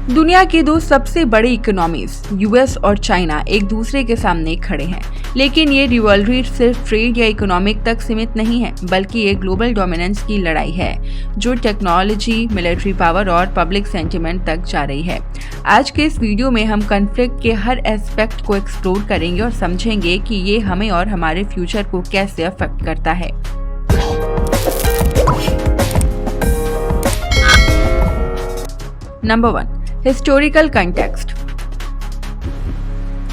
दुनिया की दो सबसे बड़ी इकोनॉमीज यूएस और चाइना एक दूसरे के सामने खड़े हैं, लेकिन ये रिवॉल्वरी सिर्फ ट्रेड या इकोनॉमिक तक सीमित नहीं है, बल्कि ये ग्लोबल डोमिनेंस की लड़ाई है जो टेक्नोलॉजी, मिलिट्री पावर और पब्लिक सेंटिमेंट तक जा रही है। आज के इस वीडियो में हम कॉन्फ्लिक्ट के हर एस्पेक्ट को एक्सप्लोर करेंगे और समझेंगे कि ये हमें और हमारे फ्यूचर को कैसे अफेक्ट करता है। Number 1, historical context.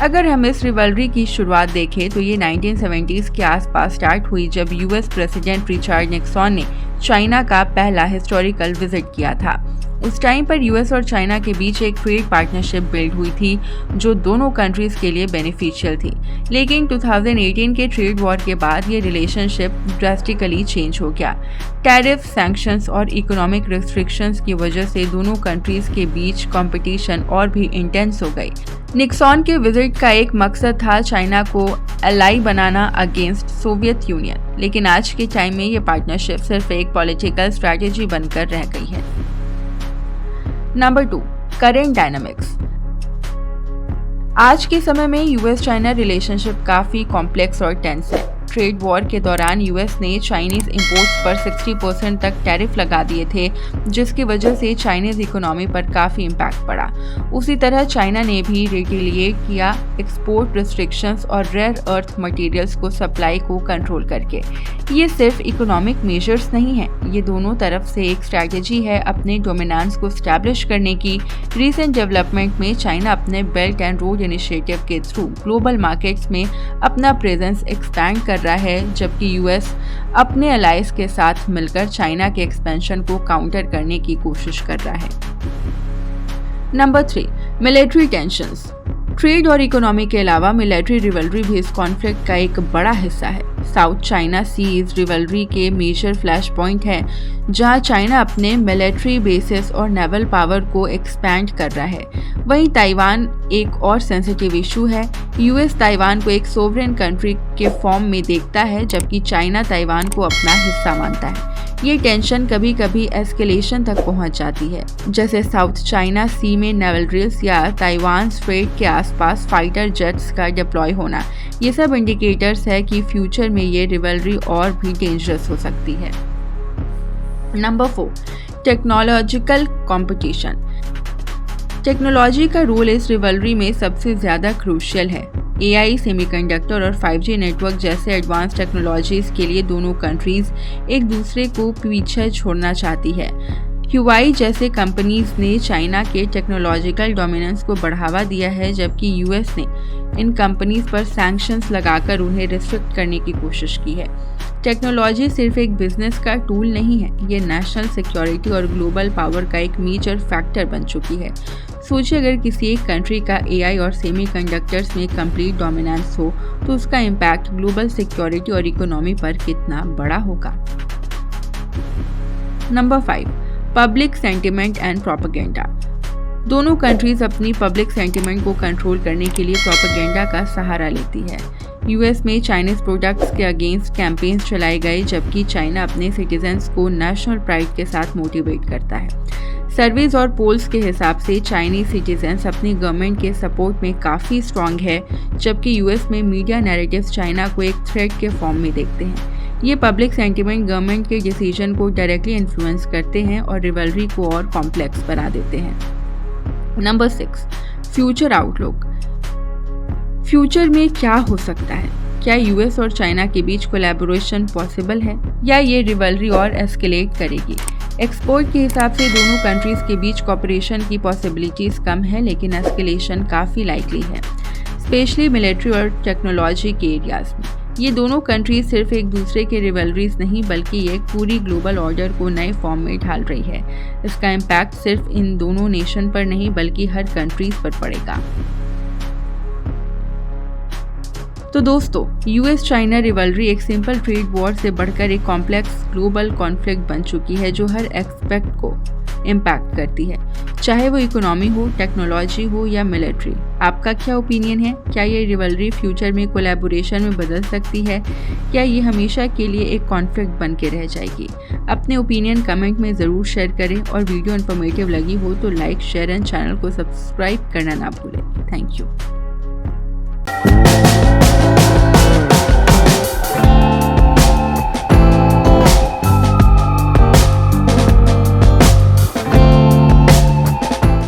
अगर हम इस रिवॉल्वरी की शुरुआत देखें तो ये 1970s के आसपास स्टार्ट हुई जब यूएस प्रेसिडेंट रिचर्ड निक्सन ने चाइना का पहला हिस्टोरिकल विजिट किया था। उस टाइम पर यूएस और चाइना के बीच एक ट्रेड पार्टनरशिप बिल्ड हुई थी जो दोनों कंट्रीज के लिए बेनिफिशियल थी। लेकिन 2018 के ट्रेड वॉर के बाद ये रिलेशनशिप ड्रास्टिकली चेंज हो गया। टैरिफ, सैंक्शंस और इकोनॉमिक रिस्ट्रिक्शंस की वजह से दोनों कंट्रीज के बीच कंपटीशन और भी इंटेंस हो गई। निक्सन के विजिट का एक मकसद था चाइना को एलाई बनाना अगेंस्ट सोवियत यूनियन, लेकिन आज के टाइम में ये पार्टनरशिप सिर्फ एक पॉलिटिकल स्ट्रैटेजी बनकर रह गई है। Number 2, current dynamics. आज के समय में यूएस चाइना रिलेशनशिप काफी कॉम्प्लेक्स और टेंस है। ट्रेड वॉर के दौरान यूएस ने चाइनीज इंपोर्ट्स पर 60% तक टैरिफ लगा दिए थे, जिसकी वजह से चाइनीज इकोनॉमी पर काफी इम्पैक्ट पड़ा। उसी तरह चाइना ने भी रिटेलिएट किया, एक्सपोर्ट रिस्ट्रिक्शंस और रेयर अर्थ मटेरियल्स को सप्लाई को कंट्रोल करके। ये सिर्फ इकोनॉमिक मेजर्स नहीं है, ये दोनों तरफ से एक स्ट्रैटेजी है अपने डोमिनेंस को स्टैब्लिश करने की। रिसेंट डेवलपमेंट में चाइना अपने बेल्ट एंड रोड इनिशिएटिव के थ्रू ग्लोबल मार्केट्स में अपना प्रेजेंस एक्सपैंड कर रहा है, जबकि यूएस अपने अलाइज के साथ मिलकर चाइना के एक्सपेंशन को काउंटर करने की कोशिश कर रहा है। Number 3, military tensions. ट्रेड और इकोनॉमी के अलावा मिलिट्री रिवॉल्वरी भी इस कॉन्फ्लिक्ट का एक बड़ा हिस्सा है। साउथ चाइना सी इस रिवॉल्वरी के मेजर फ्लैश पॉइंट है, जहां चाइना अपने मिलिट्री बेसिस और नेवल पावर को एक्सपैंड कर रहा है। वहीं ताइवान एक और सेंसिटिव इशू है। यूएस ताइवान को एक सोवरेन कंट्री के फॉर्म में देखता है, जबकि चाइना ताइवान को अपना हिस्सा मानता है। ये टेंशन कभी कभी एस्केलेशन तक पहुंच जाती है, जैसे साउथ चाइना सी में नेवल ड्रिल्स या ताइवान स्ट्रेट के आसपास फाइटर जेट्स का डिप्लॉय होना। ये सब इंडिकेटर्स है कि फ्यूचर में ये रिवॉल्वरी और भी डेंजरस हो सकती है। Number 4, technological competition. टेक्नोलॉजी का रोल इस रिवॉल्वरी में सबसे ज्यादा क्रूशियल है। एआई, सेमीकंडक्टर और 5G नेटवर्क जैसे एडवांस टेक्नोलॉजीज के लिए दोनों कंट्रीज एक दूसरे को पीछे छोड़ना चाहती है। ह्यूआई जैसे कंपनीज ने चाइना के टेक्नोलॉजिकल डोमिनेंस को बढ़ावा दिया है, जबकि यूएस ने इन कंपनीज पर सैंक्शंस लगाकर उन्हें रिस्ट्रिक्ट करने की कोशिश की है। टेक्नोलॉजी सिर्फ एक बिजनेस का टूल नहीं है, ये नेशनल सिक्योरिटी और ग्लोबल पावर का एक मेजर फैक्टर बन चुकी है। सोचिए, अगर किसी एक कंट्री का एआई और सेमीकंडक्टर्स में कंप्लीट डोमिनेंस हो तो उसका इम्पैक्ट ग्लोबल सिक्योरिटी और इकोनॉमी पर कितना बड़ा होगा। Number 5, public sentiment and propaganda. दोनों कंट्रीज अपनी पब्लिक सेंटिमेंट को कंट्रोल करने के लिए प्रोपेगेंडा का सहारा लेती है। यूएस में चाइनीज प्रोडक्ट्स के अगेंस्ट कैंपेन्स चलाए गए, जबकि चाइना अपने सिटीजन्स को नेशनल प्राइड के साथ मोटिवेट करता है। सर्वेज और पोल्स के हिसाब से चाइनीज सिटीजन्स अपनी गवर्नमेंट के सपोर्ट में काफ़ी स्ट्रांग है, जबकि यूएस में मीडिया नैरेटिव्स चाइना को एक थ्रेट के फॉर्म में देखते हैं। ये पब्लिक सेंटिमेंट गवर्नमेंट के डिसीजन को डायरेक्टली इन्फ्लुएंस करते हैं और रिवॉल्वरी को और कॉम्प्लेक्स बना देते हैं। Number 6, future outlook. फ्यूचर में क्या हो सकता है? क्या यूएस और चाइना के बीच कोलैबोरेशन पॉसिबल है, या ये रिवॉल्वरी और एस्केलेट करेगी? एक्सपोर्ट के हिसाब से दोनों कंट्रीज के बीच कॉपरेशन की पॉसिबिलिटीज कम है, लेकिन एस्केलेशन काफ़ी लाइकली है, स्पेशली मिलिट्री और टेक्नोलॉजी के एरियाज में। ये दोनों कंट्रीज सिर्फ एक दूसरे के रिवॉल्वरीज नहीं, बल्कि एक पूरी ग्लोबल ऑर्डर को नए फॉर्म में ढाल रही है। इसका इम्पैक्ट सिर्फ इन दोनों नेशन पर नहीं, बल्कि हर कंट्रीज पर पड़ेगा। तो दोस्तों, यूएस चाइना रिवॉल्वरी एक सिंपल ट्रेड वॉर से बढ़कर एक कॉम्प्लेक्स ग्लोबल कॉन्फ्लिक्ट बन चुकी है, जो हर एस्पेक्ट को इम्पैक्ट करती है, चाहे वो इकोनॉमी हो, टेक्नोलॉजी हो या मिलिट्री। आपका क्या ओपिनियन है? क्या ये रिवलरी फ्यूचर में कोलैबोरेशन में बदल सकती है या ये हमेशा के लिए एक कॉन्फ्लिक्ट बन के रह जाएगी? अपने ओपिनियन कमेंट में ज़रूर शेयर करें और वीडियो इन्फॉर्मेटिव लगी हो तो लाइक, शेयर एंड चैनल को सब्सक्राइब करना ना भूलें। Thank you.